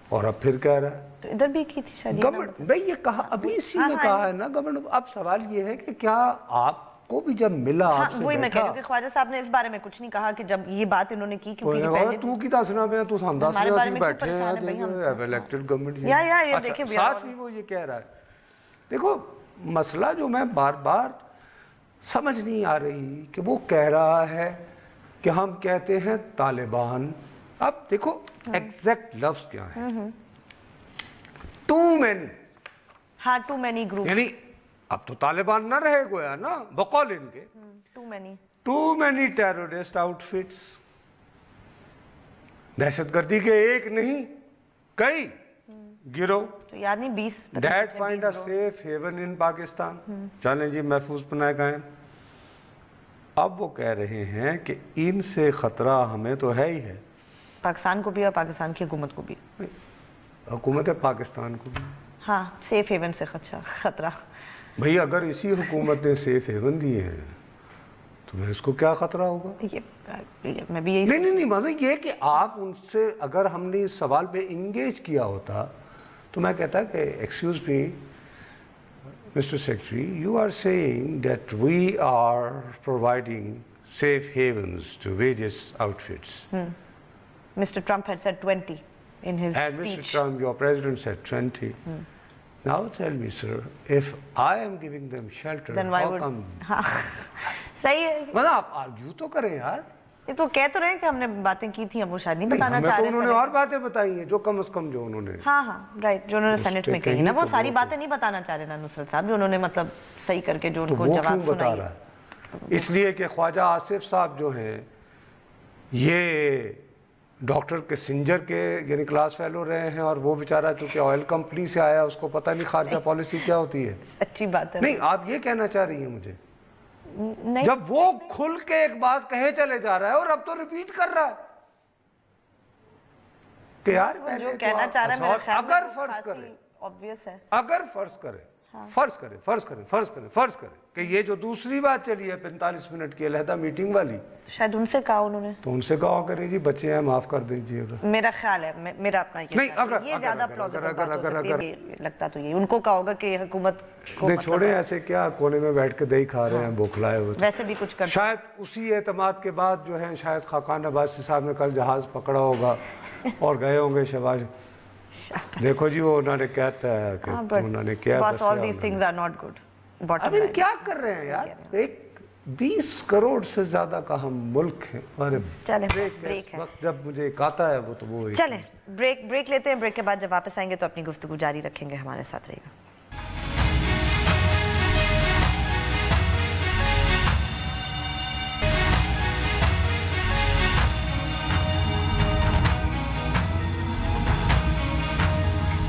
Speaker 3: اور اب پھر کہہ رہا ہے
Speaker 1: تو ادھر بھی کی تھی شاید
Speaker 3: گورنمنٹ. بھئی یہ کہا ابھی اسی میں کہا ہے نا گورنمنٹ. اب سوال یہ ہے کہ کیا آپ کو بھی جب ملا آپ سے
Speaker 1: وہی میں کہہ رہی ہوں
Speaker 3: بیٹھا,
Speaker 1: کہ خواجہ صاحب نے اس بارے میں کچھ نہیں کہا کہ جب یہ بات انہوں نے کی, کیونکہ یہ پہلے
Speaker 3: تو کی دسنا پہ تو انداز میں اسی بیٹھے ہیں الیکٹڈ گورنمنٹ. ساتھ بھی وہ یہ کہہ رہا ہے. دیکھو مسئلہ جو میں بار بار سمجھ نہیں آ رہی کہ وہ کہہ رہا ہے کہ ہم کہتے ہیں طالبان. اب دیکھو ایگزیکٹ لفظ کیا ہے, ٹو مینی.
Speaker 1: ہاں ٹو مینی گروپ,
Speaker 3: یعنی اب تو طالبان نہ رہے گویا نا بقول ان کے, ٹو مینی ٹیررسٹ آؤٹ فٹس. دہشت گردی کے ایک نہیں کئی گروہ,
Speaker 1: تو یاد نہیں 20,
Speaker 3: that find a safe haven in Pakistan. چلیں جی محفوظ بنائے گئے. اب وہ کہہ رہے ہیں کہ ان سے خطرہ ہمیں تو ہے ہی ہے,
Speaker 1: پاکستان کو بھی اور پاکستان کی حکومت کو بھی,
Speaker 3: حکومت پاکستان کو بھی.
Speaker 1: ہاں سیف ہیون سے خطرہ.
Speaker 3: بھئی اگر اسی حکومت نے سیف ہیون دیے ہیں تو پھر اس کو کیا خطرہ ہوگا؟
Speaker 1: میں بھی یہی
Speaker 3: نہیں مطلب یہ کہ آپ ان سے اگر ہم نے اس سوال پہ انگیج کیا ہوتا تو میں کہتا کہ excuse me mister secretary, you are saying that we are providing safe havens to various outfits.
Speaker 1: Mr. Trump had said 20 in his
Speaker 3: and
Speaker 1: speech.
Speaker 3: Mr. Trump, your president, said 20. Now tell me, sir, if I am giving them shelter,
Speaker 1: Then why
Speaker 3: how
Speaker 1: would...
Speaker 3: come?
Speaker 1: صحیح ہے.
Speaker 3: مطلب آپ argue تو کریں یار.
Speaker 1: یہ تو کہہ تو رہے ہیں کہ ہم نے باتیں کی تھی, ہم وہ شاید نہیں بتانا چاہ رہے.
Speaker 3: ہمیں تو انہوں نے اور باتیں بتائی ہیں جو کم از کم جو انہوں نے.
Speaker 1: ہاں رائٹ, جو انہوں نے سینٹ میں کہی نا, وہ ساری باتیں نہیں بتانا چاہ رہے نا نصرت صاحب, جو انہوں نے مطلب صحیح کر کے جو ان کو جواب سنائی.
Speaker 3: اس لیے کہ خواجہ آصف صاحب جو ہیں یہ ڈاکٹر کسنجر کے یعنی کلاس فیلو رہے ہیں, اور وہ بیچارہ چونکہ آئل کمپنی سے آیا, اس کو پتہ نہیں خارجہ پالیسی کیا ہوتی ہے.
Speaker 1: اچھی بات ہے.
Speaker 3: نہیں آپ یہ کہنا چاہ رہی ہیں مجھے, جب وہ کھل کے ایک بات کہے چلے جا رہا ہے اور اب تو ریپیٹ کر رہا ہے کہ یار
Speaker 1: جو کہنا چاہ رہا ہے میرے خیال
Speaker 3: اگر فرض کرے,
Speaker 1: obvious ہے,
Speaker 3: اگر فرض کرے کہ یہ جو دوسری بات چلی ہے 45 منٹ کی علیحدہ میٹنگ والی,
Speaker 1: شاید ان سے کہا انہوں نے,
Speaker 3: تو ان سے کہا کرے جی بچے ہیں معاف کر دیجیے.
Speaker 1: میرا خیال ہے, میرا اپنا یہ زیادہ پلازیبل بات ہو سکتی ہے, لگتا تو یہ ان کو کہا ہوگا کہ حکومت کو
Speaker 3: نہیں چھوڑیں ایسے, کیا کونے میں بیٹھ کے دہی کھا رہے ہیں بھوک لائے ہوئے.
Speaker 1: ویسے بھی کچھ کرتے
Speaker 3: شاید اسی اعتماد کے بعد جو ہے شاید خاقان عباسی صاحب نے کل جہاز پکڑا ہوگا اور گئے ہوں گے شہباز. دیکھو جی وہ انہوں نے کہتا ہے کہ انہوں نے کیا دسیا,
Speaker 1: all these things are not good.
Speaker 3: اب ان کیا کر رہے ہیں یار, ایک 20 کروڑ سے زیادہ کا ہم ملک ہے.
Speaker 1: چلیں بریک ہے,
Speaker 3: وقت جب مجھے ایک آتا ہے وہ تو وہ
Speaker 1: چلیں بریک لیتے ہیں. بریک کے بعد جب واپس آئیں گے تو اپنی گفتگو جاری رکھیں گے, ہمارے ساتھ رہے گا.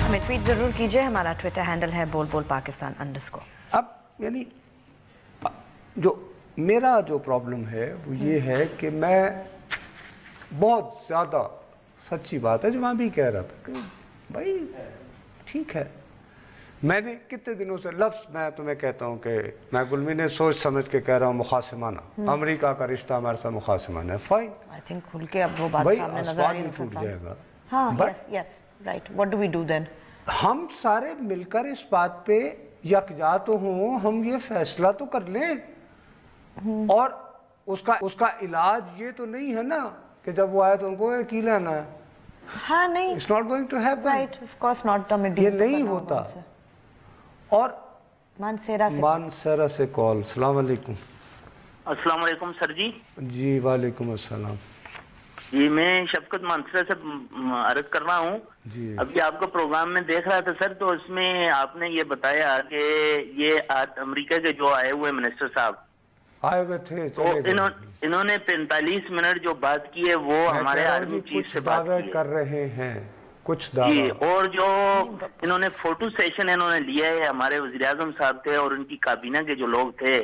Speaker 1: ہمیں ٹویٹ ضرور کیجئے, ہمارا ٹویٹر ہینڈل ہے بول پاکستان _
Speaker 3: اب یعنی جو میرا جو پرابلم ہے وہ یہ ہے کہ میں بہت زیادہ سچی بات ہے جو میں بھی کہہ رہا تھا کہ بھائی ٹھیک ہے, میں نے کتنے دنوں سے لفظ میں تمہیں کہتا ہوں کہ میں گلمی نے سوچ سمجھ کے کہہ رہا ہوں مخاصمانہ, امریکہ کا رشتہ ہمارے ساتھ مخاصمانہ ہے. فائن,
Speaker 1: I think کھل کے اب وہ بات سامنے نظر آ رہی ہے,
Speaker 3: ٹوٹ جائے گا.
Speaker 1: ہاں yes right, what do we do then?
Speaker 3: ہم سارے مل کر اس بات پہ یکجا تو ہوں، ہم یہ فیصلہ تو کر لیں. اور اس کا علاج یہ تو نہیں ہے نا کہ جب وہ آئے تو ان کو کی لینا ہے.
Speaker 1: ہاں نہیں،
Speaker 3: It's not going to happen.
Speaker 1: Right, of course not.
Speaker 3: یہ نہیں ہوتا. اور مانسیرا سے کال. السلام علیکم.
Speaker 7: السلام علیکم سر جی.
Speaker 3: جی وعلیکم السلام.
Speaker 7: جی میں شفقت مانسیرا سے عرض کر رہا ہوں.
Speaker 3: جی
Speaker 7: ابھی آپ کو پروگرام میں دیکھ رہا تھا سر، تو اس میں آپ نے یہ بتایا کہ یہ امریکہ کے جو آئے ہوئے منسٹر صاحب
Speaker 3: آئے ہوئے تھے،
Speaker 7: تو انہوں نے 45 منٹ جو بات کی ہے وہ ہمارے آرمی چیف سے بات کی
Speaker 3: کر رہے ہیں کچھ
Speaker 7: جی. اور جو انہوں نے فوٹو سیشن انہوں نے لیا ہے، ہمارے وزیراعظم صاحب تھے اور ان کی کابینہ کے جو لوگ تھے.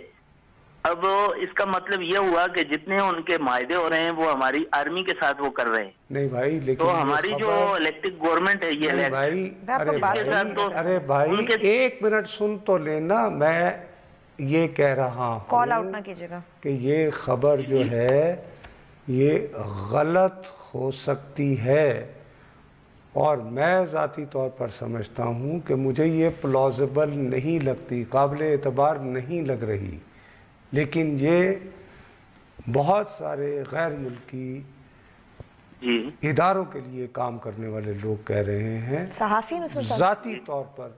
Speaker 7: اب اس کا مطلب یہ ہوا کہ جتنے ان کے معاہدے ہو رہے ہیں وہ ہماری آرمی کے ساتھ وہ کر رہے ہیں.
Speaker 3: نہیں بھائی، لیکن
Speaker 7: تو ہماری جو الیکٹڈ گورنمنٹ ہے یہ
Speaker 3: ارے بھائی ایک منٹ سن تو لینا. میں یہ کہہ رہا ہوں
Speaker 1: کال آؤٹ نہ کیجیے گا
Speaker 3: کہ یہ خبر جو ہے یہ غلط ہو سکتی ہے، اور میں ذاتی طور پر سمجھتا ہوں کہ مجھے یہ پلازیبل نہیں لگتی، قابل اعتبار نہیں لگ رہی. لیکن یہ بہت سارے غیر ملکی اداروں کے لیے کام کرنے والے لوگ کہہ رہے ہیں. ذاتی طور پر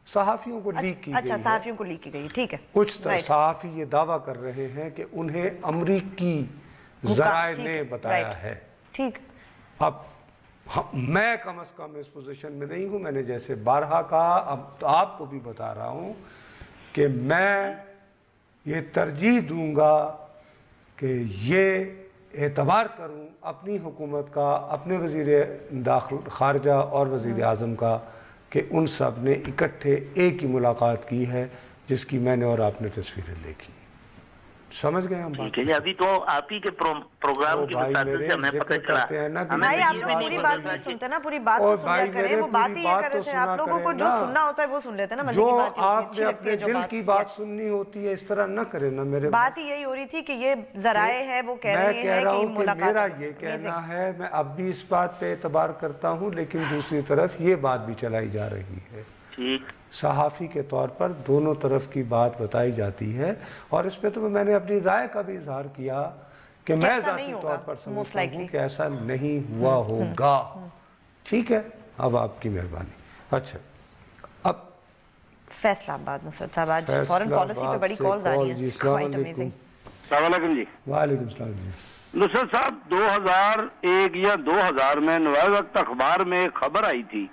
Speaker 3: صحافیوں کو لیک کی گئی.
Speaker 1: اچھا، صحافیوں کو لیک کی گئی، ٹھیک ہے.
Speaker 3: کچھ صحافی یہ دعویٰ کر رہے ہیں کہ انہیں امریکی ذرائع نے بتایا ہے.
Speaker 1: ٹھیک.
Speaker 3: اب میں کم از کم اس پوزیشن میں نہیں ہوں. میں نے جیسے بارہا کہا، اب تو آپ کو بھی بتا رہا ہوں کہ میں یہ ترجیح دوں گا کہ یہ اعتبار کروں اپنی حکومت کا، اپنے وزیر خارجہ اور وزیر اعظم کا، کہ ان سب نے اکٹھے ایک ہی ملاقات کی ہے جس کی میں نے اور آپ نے تصویریں دیکھی. سمجھ گئے ہم بات؟
Speaker 7: ابھی تو آپ ہی کے پروگرام کی وساطت سے ہمیں پتہ چلا.
Speaker 1: بھائی آپ لوگ پوری بات نہیں سنتے نا، پوری بات تو سنیا کریں. وہ بات ہی یہ کر رہے تھے، آپ لوگوں کو جو سننا ہوتا ہے وہ سن لیتے نا.
Speaker 3: جو آپ نے اپنے دل کی بات سننی ہوتی ہے اس طرح نہ کرے نا. میرے
Speaker 1: بات ہی یہی ہو رہی تھی کہ یہ ذرائع ہے، وہ کہہ رہے ہیں کہ ملاقات.
Speaker 3: میرا یہ کہنا ہے، میں اب بھی اس بات پہ اعتبار کرتا ہوں، لیکن دوسری طرف یہ بات بھی چلائی جا رہی ہے، صحافی کے طور پر دونوں طرف کی بات بتائی جاتی ہے. اور اس پہ تو میں نے اپنی رائے کا بھی اظہار کیا کہ میں ذاتی طور پر سمجھتا ہوں کہ ایسا نہیں ہوا ہوگا. ٹھیک ہے، اب آپ کی مہربانی. اچھا، اب
Speaker 1: فیصلہ آباد نصرت صاحب آج فورن پالیسی پہ بڑی کالز آ رہی ہیں.
Speaker 3: السلام علیکم.
Speaker 6: السلام علیکم جی.
Speaker 3: وعلیکم السلام جی.
Speaker 6: نصرت صاحب 2001 یا 2000 میں نوائے وقت اخبار میں ایک خبر آئی تھی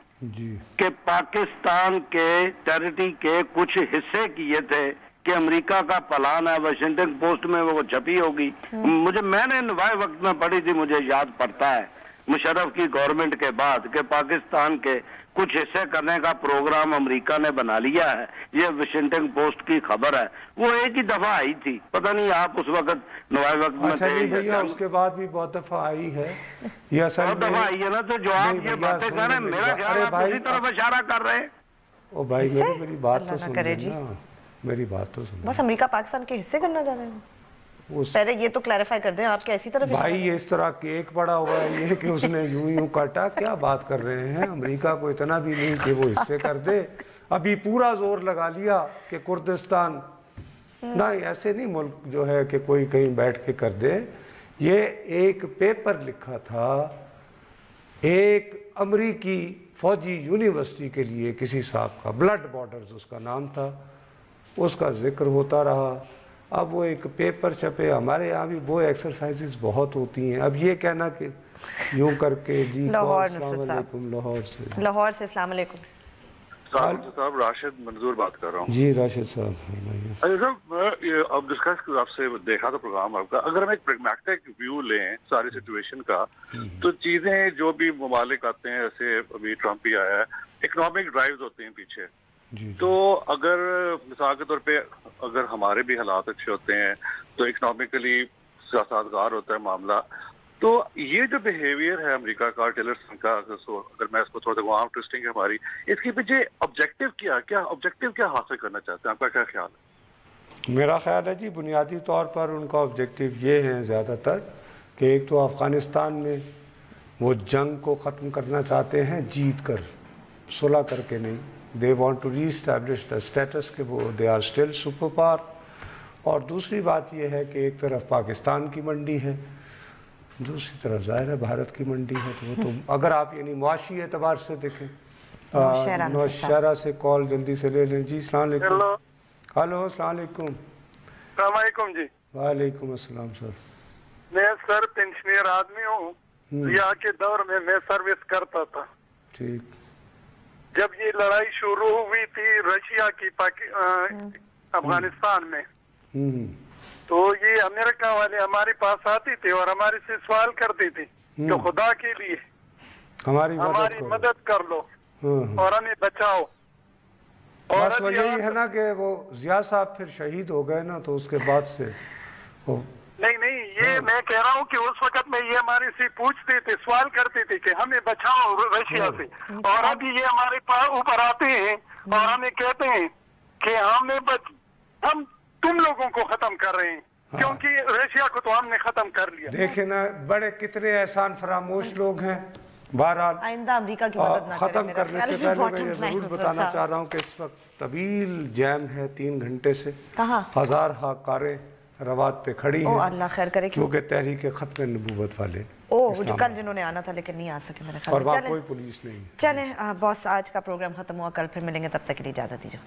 Speaker 6: کہ پاکستان کے ٹیریٹری کے کچھ حصے کیے تھے کہ امریکہ کا پلان ہے. واشنگٹن پوسٹ میں وہ چھپی ہوگی. میں نے نوائے وقت میں پڑھی تھی، مجھے یاد پڑتا ہے مشرف کی گورنمنٹ کے بعد کہ پاکستان کے کچھ حصے کرنے کا پروگرام امریکہ نے بنا لیا ہے. یہ واشنگٹن پوسٹ کی خبر ہے. وہ ایک ہی دفعہ آئی تھی، پتہ نہیں آپ اس وقت نوائے وقت میں
Speaker 3: تھے. بھیا اس کے بعد بھی بہت دفعہ آئی ہے. یہ
Speaker 6: بہت دفعہ آئی ہے نا. تو جو آپ یہ باتیں کر رہے ہیں، میرا خیال آپ اسی طرف اشارہ کر رہے ہیں.
Speaker 3: او بھائی میری بات تو سن لینا، میری بات تو سن.
Speaker 1: بس امریکہ پاکستان کے حصے کرنا چاہ رہے ہیں. پہلے یہ تو کلیریفائی کر دیں آپ کے ایسی طرف.
Speaker 3: بھائی اس طرح کیک پڑا ہوا ہے یہ کہ اس نے یوں کاٹا. کیا بات کر رہے ہیں؟ امریکہ کو اتنا بھی نہیں کہ وہ حصے کر دے. ابھی پورا زور لگا لیا کہ کردستان نہ، ایسے نہیں ملک جو ہے کہ کوئی کہیں بیٹھ کے کر دے. یہ ایک پیپر لکھا تھا ایک امریکی فوجی یونیورسٹی کے لیے کسی صاحب کا، بلڈ بارڈرز اس کا نام تھا. اس کا ذکر ہوتا رہا. اب وہ ایک پیپر چھپے. ہمارے یہاں بھی وہ ایکسرسائزز بہت ہوتی ہیں. اب یہ کہنا کہ یوں کر کے جی السلام علیکم
Speaker 1: لاہور سے. السلام علیکم
Speaker 8: صاحب. راشد منظور بات کر رہا ہوں.
Speaker 3: جی راشد صاحب.
Speaker 8: اب ڈسکس آپ سے دیکھا تھا پروگرام آپ کا. اگر ہم ایک پریگمیٹک ویو لیں ساری سچویشن کا، تو چیزیں جو بھی ممالک آتے ہیں، جیسے ابھی ٹرمپ ہی آیا ہے، اکنامک ڈرائیوز ہوتے ہیں پیچھے. تو اگر مثال کے طور پہ اگر ہمارے بھی حالات اچھے ہوتے ہیں تو اکنامکلی سازگار ہوتا ہے معاملہ. تو یہ جو بیہیویئر ہے امریکہ کا، ٹیلرسن کا، اگر میں اس کو تھوڑا سا عام ٹوسٹنگ ہے ہماری، اس کے پیچھے آبجیکٹو کیا حاصل کرنا چاہتے ہیں؟ آپ کا کیا خیال ہے؟
Speaker 3: میرا خیال ہے جی بنیادی طور پر ان کا آبجیکٹو یہ ہے زیادہ تر کہ ایک تو افغانستان میں وہ جنگ کو ختم کرنا چاہتے ہیں، جیت کر، صلح کر کے نہیں، they want to reestablish the status कि वो they are still super power. और दूसरी बात ये है कि एक तरफ पाकिस्तान की मंडी है, दूसरी तरफ ज़ाहिर है भारत की मंडी है। तो वो तो अगर आप यानी मुआशी एतबार से देखें, नौशहरा से कॉल जल्दी से ले लें। जी अस्सलाम वालेकुम। हेलो अस्सलाम वालेकुम।
Speaker 9: अस्सलाम जी।
Speaker 3: वालेकुम अस्सलाम सर।
Speaker 9: मैं सर पेंशनर आदमी हूँ, यहाँ के दौर में मैं सर्विस करता था।
Speaker 3: ठीक।
Speaker 9: जब ये लड़ाई शुरू हुई थी रशिया की अफगानिस्तान में, तो ये अमेरिका वाले हमारे पास आते थे और हमारे से सवाल करते थे तो खुदा के लिए हमारी मदद कर लो और हमें बचाओ। और
Speaker 3: बस वो यही है ना कि वो जिया साहब फिर शहीद हो गए ना, तो उसके बाद से
Speaker 9: नहीं ये मैं कह रहा हूँ कि उस वक्त में ये हमारे से पूछते थे, सवाल करते थे कि हमें बचाओ रशिया से, और अभी ये हमारे पास ऊपर आते हैं और हमें कहते हैं कि हम तुम लोगों को खत्म कर रहे हैं, क्योंकि रशिया को तो हमने खत्म कर लिया।
Speaker 3: देखे ना बड़े कितने एहसान फरामोश लोग हैं। बहरहाल
Speaker 1: आइंदा अमेरिका की मदद ना
Speaker 3: खत्म करने से पहले मैं ये जरूर बताना चाह रहा हूँ कि इस वक्त तवील जैम है 3 घंटे से।
Speaker 1: कहाँ?
Speaker 3: हजार कारें रवात पे खड़ी हैं।
Speaker 1: अल्लाह खैर करे,
Speaker 3: क्योंकि तहरीक खत्म नबूवत वाले
Speaker 1: जो कल जिन्होंने आना था लेकिन नहीं आ सके मेरे ख्याल
Speaker 3: और वहाँ कोई पुलिस नहीं।
Speaker 1: चले बॉस, आज का प्रोग्राम खत्म हुआ, कल फिर मिलेंगे, तब तक के लिए इजाजत दीजिए।